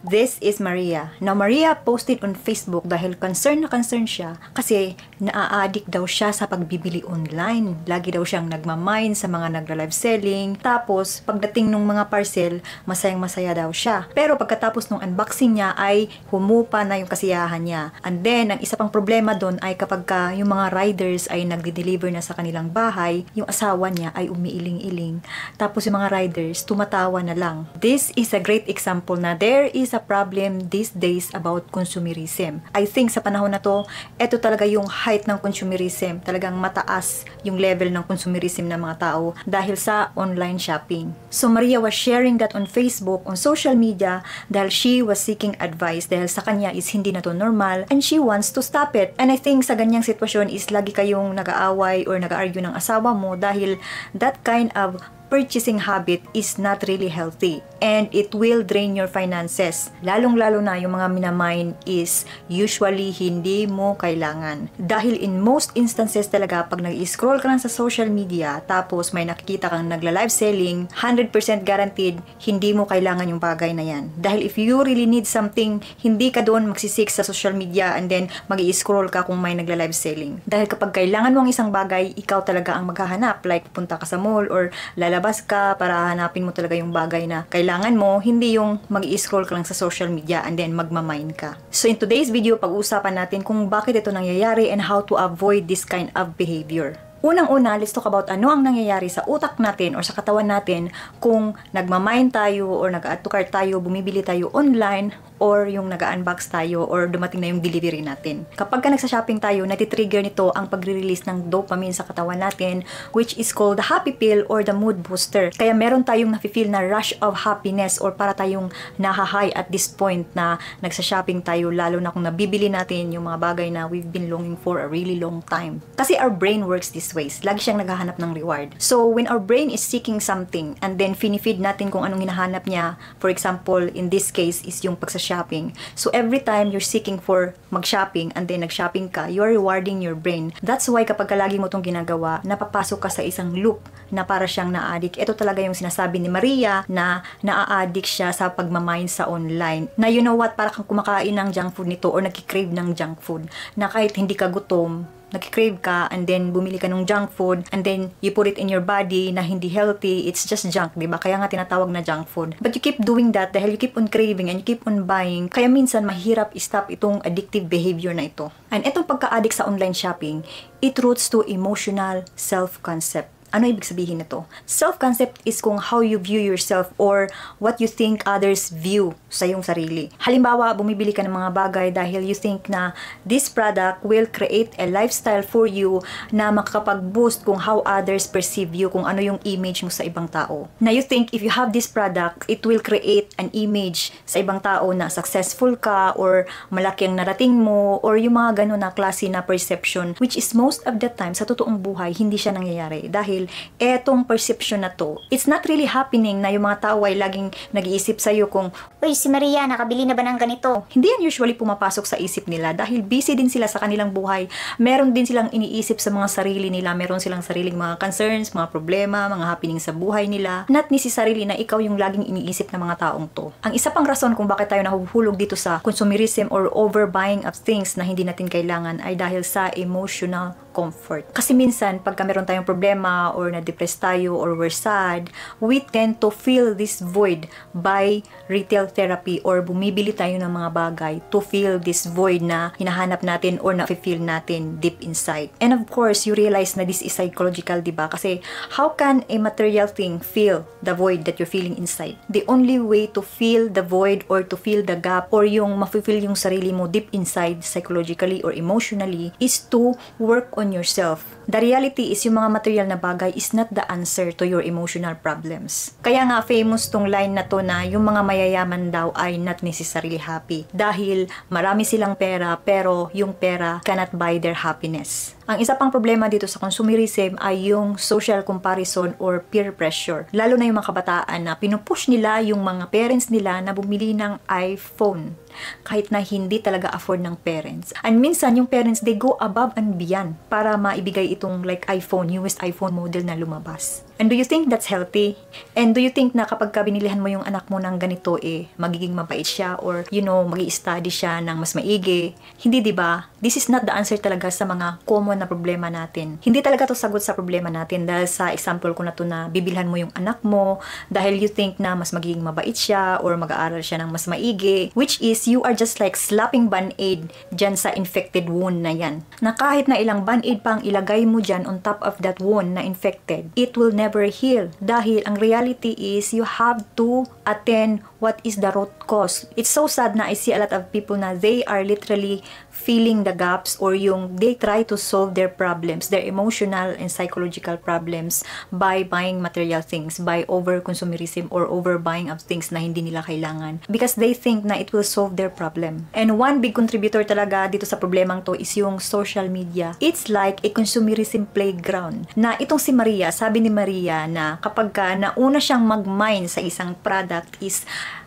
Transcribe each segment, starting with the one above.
This is Maria. Now, Maria posted on Facebook dahil concern na concern siya kasi naa-addict daw siya sa pagbibili online. Lagi daw siyang nagmamine sa mga nagla-live selling. Tapos, pagdating ng mga parcel, masayang-masaya daw siya. Pero pagkatapos ng unboxing niya ay humupa na yung kasiyahan niya. And then, ang isa pang problema doon ay kapag yung mga riders ay nagde-deliver na sa kanilang bahay, yung asawa niya ay umiiling-iling. Tapos yung mga riders, tumatawa na lang. This is a great example na there is a problem these days about consumerism. I think sa panahon na to, ito talaga yung height ng consumerism. Talagang mataas yung level ng consumerism ng mga tao dahil sa online shopping. So Maria was sharing that on Facebook, on social media, dahil she was seeking advice dahil sa kanya is hindi na to normal and she wants to stop it. And I think sa ganyang sitwasyon is lagi kayong nag-aaway or nag-argue ng asawa mo dahil that kind of purchasing habit is not really healthy and it will drain your finances. Lalong-lalo na yung mga minamine is usually hindi mo kailangan. Dahil in most instances talaga, pag nag-scroll ka lang sa social media tapos may nakikita kang nagla-live selling, 100% guaranteed, hindi mo kailangan yung bagay na yan. Dahil if you really need something, hindi ka doon magsisik sa social media and then mag-i-scroll ka kung may nagla-live selling. Dahil kapag kailangan mo ang isang bagay, ikaw talaga ang maghahanap. Like, punta ka sa mall or lalabas ka para hanapin mo talaga yung bagay na kailangan mo, hindi yung mag-i-scroll ka lang sa social media and then magmamine ka. So in today's video, pag-uusapan natin kung bakit ito nangyayari and how to avoid this kind of behavior. Unang-una, let's talk about ano ang nangyayari sa utak natin or sa katawan natin kung nagmamine tayo or nag-add to cart tayo, bumibili tayo online or yung nag-unbox tayo or dumating na yung delivery natin. Kapag ka nagsa-shopping tayo, natitrigger nito ang pagre-release ng dopamine sa katawan natin, which is called the happy pill or the mood booster. Kaya meron tayong nafe-feel na rush of happiness or para tayong naha-high at this point na nagsa-shopping tayo, lalo na kung nabibili natin yung mga bagay na we've been longing for a really long time. Kasi our brain works this ways. Lagi siyang naghahanap ng reward. So, when our brain is seeking something and then finifeed natin kung anong hinahanap niya, for example, in this case is yung shopping. So every time you're seeking for mag-shopping and then nag-shopping ka, you're rewarding your brain. That's why kapag lagi mo itong ginagawa, napapasok ka sa isang loop na para siyang na-addict. Ito talaga yung sinasabi ni Maria na na-addict siya sa pagmamine sa online. Na you know what, para kang kumakain ng junk food nito or nagkikrave ng junk food na kahit hindi ka gutom, nagkikrave ka and then bumili ka ng junk food and then you put it in your body na hindi healthy, it's just junk, diba? Kaya nga tinatawag na junk food. But you keep doing that dahil you keep on craving and you keep on buying. Kaya minsan mahirap i-stop itong addictive behavior na ito. And itong pagka-addict sa online shopping, it roots to emotional self-concept. Ano ibig sabihin nito? Self-concept is kung how you view yourself or what you think others view sa iyong sarili. Halimbawa, bumibili ka ng mga bagay dahil you think na this product will create a lifestyle for you na makakapag-boost kung how others perceive you, kung ano yung image mo sa ibang tao. Na you think if you have this product, it will create an image sa ibang tao na successful ka or malaki ang narating mo or yung mga ganun na klase na perception, which is most of the time sa totoong buhay, hindi siya nangyayari. Dahil etong perception na to, it's not really happening na yung mga tao ay laging nag-iisip sa'yo kung, uy, si Maria, nakabili na ba ng ganito? Hindi yan usually pumapasok sa isip nila dahil busy din sila sa kanilang buhay. Meron din silang iniisip sa mga sarili nila. Meron silang sariling mga concerns, mga problema, mga happening sa buhay nila. Not necessarily na ikaw yung laging iniisip ng mga taong to. Ang isa pang rason kung bakit tayo nahuhulog dito sa consumerism or overbuying of things na hindi natin kailangan ay dahil sa emotional comfort. Kasi minsan, pagka meron tayong problema or na-depress tayo or we're sad, we tend to fill this void by retail therapy or bumibili tayo ng mga bagay to fill this void na hinahanap natin or na-feel natin deep inside. And of course, you realize na this is psychological, diba? Kasi how can a material thing fill the void that you're feeling inside? The only way to fill the void or to fill the gap or yung ma-feel yung sarili mo deep inside psychologically or emotionally is to work on yourself. The reality is yung mga material na bagay is not the answer to your emotional problems. Kaya nga famous tong line na to na yung mga mayayaman daw ay not necessarily happy dahil marami silang pera pero yung pera cannot buy their happiness. Ang isa pang problema dito sa consumerism ay yung social comparison or peer pressure. Lalo na yung mga kabataan na pinupush nila yung mga parents nila na bumili ng iPhone kahit na hindi talaga afford ng parents. And minsan yung parents, they go above and beyond para maibigay itong like iPhone, newest iPhone model na lumabas. And do you think that's healthy? And do you think na kapag ka binilihan mo yung anak mo ng ganito magiging mabait siya or magi-study siya ng mas maigi? Hindi, 'di ba? This is not the answer talaga sa mga common na problema natin. Hindi talaga to sagot sa problema natin dahil sa example ko na to na bibilhan mo yung anak mo dahil you think na mas magiging mabait siya or mag-aaral siya ng mas maigi, which is you are just like slapping band-aid dyan sa infected wound na yan. Na kahit na ilang band-aid pang ilagay mo dyan on top of that wound na infected, it will never heal. Dahil ang reality is you have to attend what is the root cause. It's so sad na I see a lot of people na they are literally filling the gaps or they try to solve their problems, their emotional and psychological problems by buying material things, by over-consumerism or over-buying of things na hindi nila kailangan because they think na it will solve their problem. And one big contributor talaga dito sa problemang to is yung social media. It's like a consumerism playground na itong si Maria, sabi ni Maria na kapag nauna siyang mag-mine sa isang product is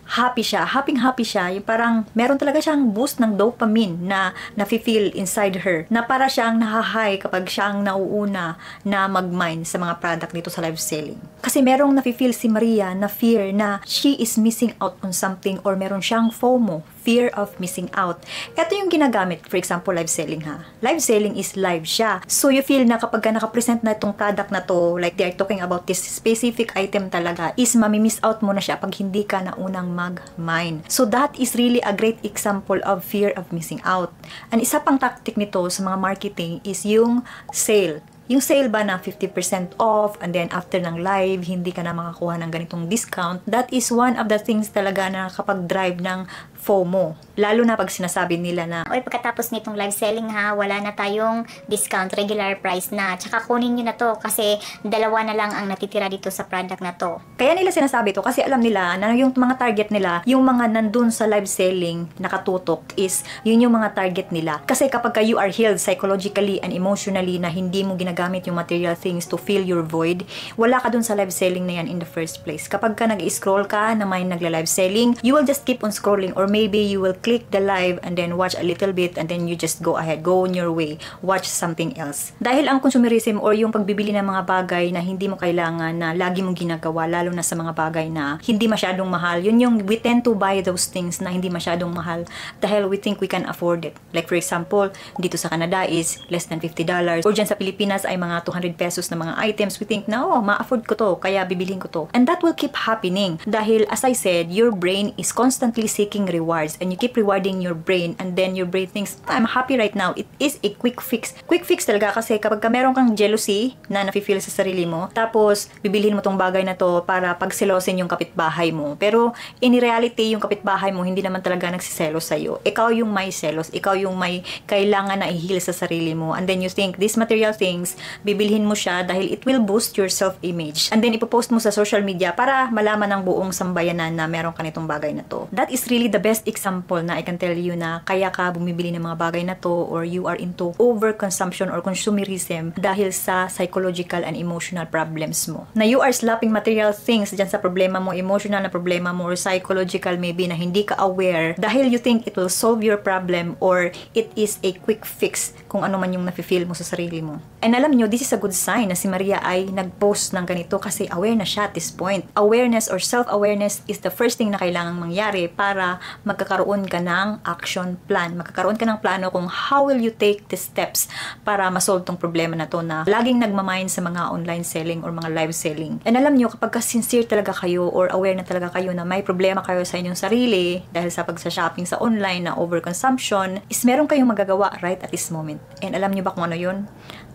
happy siya, happy siya, yung parang meron talaga siyang boost ng dopamine na nafe-feel inside her, na para siyang nahahay kapag siya ang nauuna na mag-mine sa mga product dito sa live selling. Kasi merong nafe-feel si Maria na fear na she is missing out on something or meron siyang FOMO, fear of missing out. Ito yung ginagamit, for example, live selling ha. Live selling is live siya. So you feel na kapag nakapresent na itong product na to, like they are talking about this specific item talaga, is mamimiss out mo na siya pag hindi ka naunang mag-mine. So that is really a great example of fear of missing out. Ang isa pang tactic nito sa mga marketing is yung sale. Yung sale ba na 50% off and then after ng live, hindi ka na makakuha ng ganitong discount, that is one of the things talaga na kapag drive ng FOMO. Lalo na pag sinasabi nila na, Oy, pagkatapos nitong live selling ha, wala na tayong discount, regular price na. Tsaka kunin nyo na to kasi dalawa na lang ang natitira dito sa product na to. Kaya nila sinasabi to kasi alam nila na yung mga target nila, yung mga nandun sa live selling nakatutok is yun yung mga target nila. Kasi kapag you are healed psychologically and emotionally na hindi mo ginagamit yung material things to fill your void, wala ka dun sa live selling na yan in the first place. Kapag ka nag-scroll ka na may nagla-live selling, you will just keep on scrolling or maybe you will click the live and then watch a little bit and then you just go ahead, go on your way, watch something else. Dahil ang consumerism or yung pagbibili ng mga bagay na hindi mo kailangan na lagi mong ginagawa, lalo na sa mga bagay na hindi masyadong mahal, yun yung we tend to buy those things na hindi masyadong mahal dahil we think we can afford it. Like for example, dito sa Canada is less than $50 or dyan sa Pilipinas ay mga 200 pesos na mga items. We think na ma-afford ko to, kaya bibilhin ko to. And that will keep happening dahil as I said, your brain is constantly seeking rewards and you keep rewarding your brain and then your brain thinks, I'm happy right now. It is a quick fix. Quick fix talaga kasi kapag meron kang jealousy na nafe-feel sa sarili mo, tapos bibilhin mo tong bagay na to para pagselosin yung kapitbahay mo. Pero in reality, yung kapitbahay mo hindi naman talaga nagsiselos sa'yo. Ikaw yung may selos. Ikaw yung may kailangan na i-heal sa sarili mo. And then you think, these material things, bibilhin mo siya dahil it will boost your self-image. And then ipopost mo sa social media para malaman ng buong sambayanan na meron ka nitong bagay na to. That is really the best example na I can tell you na kaya ka bumibili ng mga bagay na to or you are into overconsumption or consumerism dahil sa psychological and emotional problems mo. Na you are slapping material things dyan sa problema mo, emotional na problema mo or psychological maybe na hindi ka aware dahil you think it will solve your problem or it is a quick fix kung ano man yung nafe-feel mo sa sarili mo. And alam nyo, this is a good sign na si Maria ay nag-post ng ganito kasi aware na siya at this point. Awareness or self-awareness is the first thing na kailangang mangyari para magkakaroon ka ng action plan. Magkakaroon ka ng plano kung how will you take the steps para masolve tong problema na to na laging nagmamind sa mga online selling or mga live selling. And alam nyo, kapag sincere talaga kayo or aware na talaga kayo na may problema kayo sa inyong sarili dahil sa pagsa-shopping sa online na overconsumption, is meron kayong magagawa right at this moment. And alam nyo ba kung ano yun?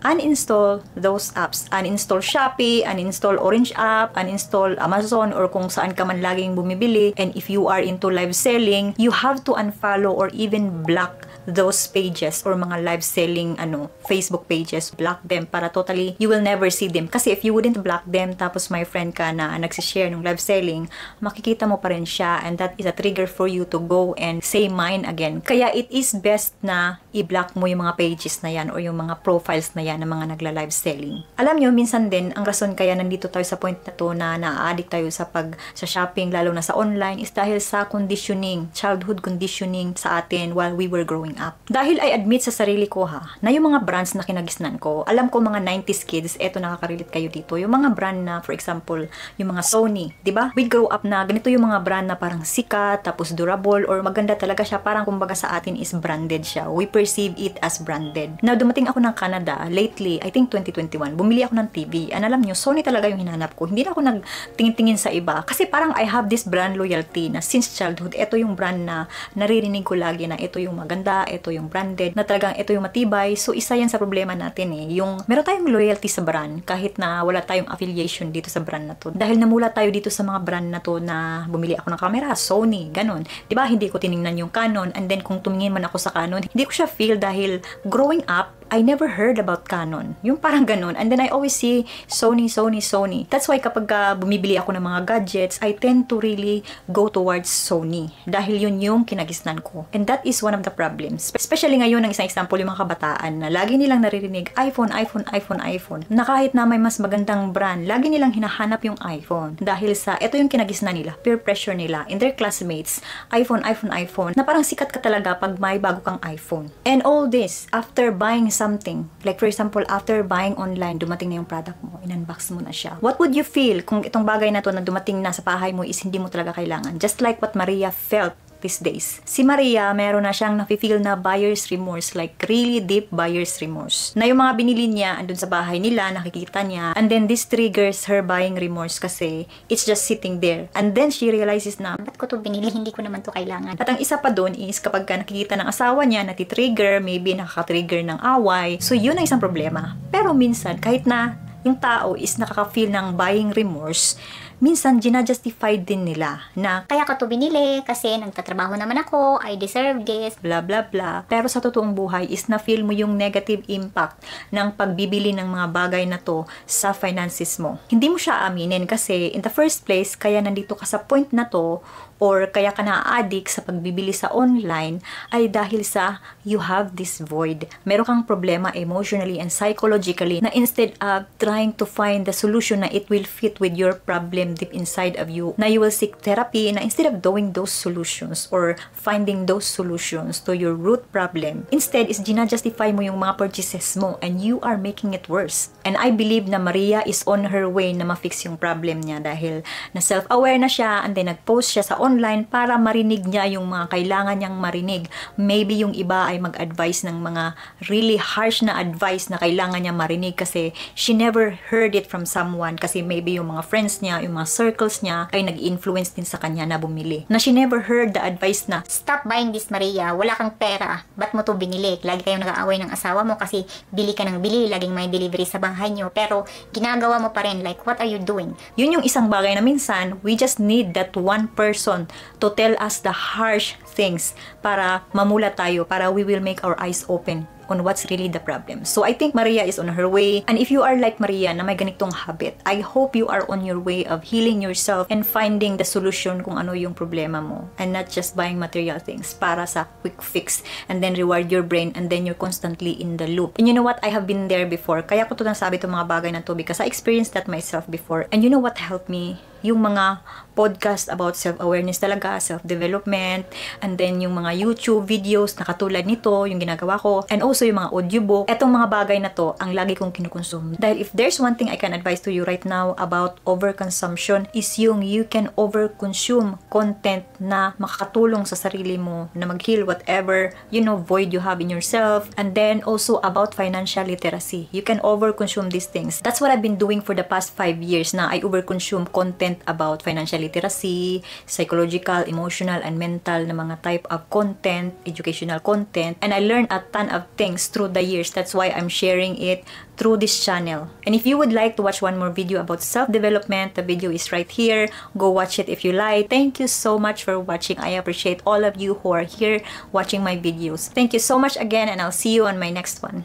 Uninstall those apps. Uninstall Shopee, uninstall Orange app, uninstall Amazon or kung saan ka man laging bumibili. And if you are into live selling, you have to unfollow or even block those pages or mga live selling Facebook pages. Block them para totally you will never see them. Kasi if you wouldn't block them tapos my friend ka na nagsishare ng live selling, makikita mo pa rin siya and that is a trigger for you to go and say mine again. Kaya it is best na i-block mo yung mga pages na yan or yung mga profiles na yan ng mga nagla-live selling. Alam nyo, minsan din ang rason kaya nandito tayo sa point na to na na-addict tayo sa shopping lalo na sa online is dahil sa conditioning, childhood conditioning sa atin while we were growing growing up. Dahil I admit sa sarili ko na yung mga brands na kinagisnan ko, alam ko mga 90s kids, eto nakaka-relate kayo dito. Yung mga brand na, for example, yung mga Sony, di ba? We grow up na ganito yung mga brand na parang sikat, tapos durable, or maganda talaga siya. Parang kumbaga sa atin is branded siya. We perceive it as branded. Now, dumating ako ng Canada, lately, I think 2021, bumili ako ng TV. And alam nyo, Sony talaga yung hinanap ko. Hindi na ako nagtingin-tingin sa iba. Kasi parang I have this brand loyalty na since childhood, ito yung brand na naririnig ko lagi na ito yung maganda, ito yung branded, na talagang ito yung matibay. So, isa yan sa problema natin Yung meron tayong loyalty sa brand kahit na wala tayong affiliation dito sa brand na to. Dahil namula tayo dito sa mga brand na to na bumili ako ng camera, Sony, ganun. Diba? Hindi ko tiningnan yung Canon, and then kung tumingin man ako sa Canon, hindi ko siya feel dahil growing up, I never heard about Canon. Yung parang ganun. And then I always see Sony, Sony, Sony. That's why kapag bumibili ako ng mga gadgets, I tend to really go towards Sony. Dahil yun yung kinagisnan ko. And that is one of the problems. Especially ngayon, ng isang example, yung mga kabataan na lagi nilang naririnig, iPhone, iPhone, iPhone, iPhone. Na kahit na may mas magandang brand, lagi nilang hinahanap yung iPhone. Dahil sa, ito yung kinagisnan nila, peer pressure nila, in their classmates, iPhone, iPhone, iPhone, na parang sikat ka talaga pag may bago kang iPhone. And all this, after buying something, like for example, after buying online, dumating na yung product mo, in-unbox mo na siya. What would you feel kung itong bagay na to na dumating na sa bahay mo is hindi mo talaga kailangan? Just like what Maria felt these days. Si Maria, meron na siyang nafe-feel na buyer's remorse, like really deep buyer's remorse. Na yung mga binili niya, andun sa bahay nila, nakikita niya, and then this triggers her buying remorse kasi it's just sitting there. And then she realizes na, ba't ko to binili? Hindi ko naman to kailangan. At ang isa pa doon is kapag ka nakikita ng asawa niya, natitrigger, maybe nakaka-trigger ng away. So yun ang isang problema. Pero minsan, kahit na yung tao is nakaka-feel ng buying remorse, minsan gina-justify din nila na kaya ko to binili kasi nagtatrabaho naman ako, I deserve this, blah blah blah. Pero sa totoong buhay is na-feel mo yung negative impact ng pagbibili ng mga bagay na to sa finances mo. Hindi mo siya aminin kasi in the first place, kaya nandito ka sa point na to or kaya ka na-addict sa pagbibili sa online ay dahil sa you have this void. Meron kang problema emotionally and psychologically na instead of trying to find the solution na it will fit with your problem deep inside of you, na you will seek therapy na instead of doing those solutions or finding those solutions to your root problem, instead is gina-justify mo yung mga purchases mo and you are making it worse. And I believe na Maria is on her way na ma-fix yung problem niya dahil na self-aware na siya and then nag-post siya sa online para marinig niya yung mga kailangan niyang marinig. Maybe yung iba ay mag-advise ng mga really harsh na advice na kailangan niya marinig kasi she never heard it from someone kasi maybe yung mga friends niya, yung mga circles niya ay nag-influence din sa kanya na bumili. Na she never heard the advice na, stop buying this, Maria. Wala kang pera. Ba't mo to binili? Lagi kayong nag-aaway ng asawa mo kasi bili ka ng bili. Laging may delivery sa bahay niyo. Pero ginagawa mo pa rin. Like, what are you doing? Yun yung isang bagay na minsan, we just need that one person to tell us the harsh things para mamula tayo, para we will make our eyes open on what's really the problem. So I think Maria is on her way. And if you are like Maria na may ganitong habit, I hope you are on your way of healing yourself and finding the solution kung ano yung problema mo. And not just buying material things para sa quick fix and then reward your brain and then you're constantly in the loop. And you know what? I have been there before. Kaya ko ito nasabi itong mga bagay na to because I experienced that myself before. And you know what helped me? Yung mga podcast about self-awareness talaga, self-development, and then yung mga YouTube videos na katulad nito, yung ginagawa ko, and also yung mga audiobook. Etong mga bagay na to, ang lagi kong kinukonsume. Dahil if there's one thing I can advise to you right now about overconsumption is yung you can overconsume content na makakatulong sa sarili mo na mag-heal whatever, void you have in yourself. And then also about financial literacy. You can overconsume these things. That's what I've been doing for the past 5 years na I overconsume content about financial literacy, psychological, emotional, and mental na mga type of content, educational content. And I learned a ton of things through the years. That's why I'm sharing it through this channel. And if you would like to watch one more video about self-development, the video is right here. Go watch it if you like. Thank you so much for watching. I appreciate all of you who are here watching my videos. Thank you so much again, and I'll see you on my next one.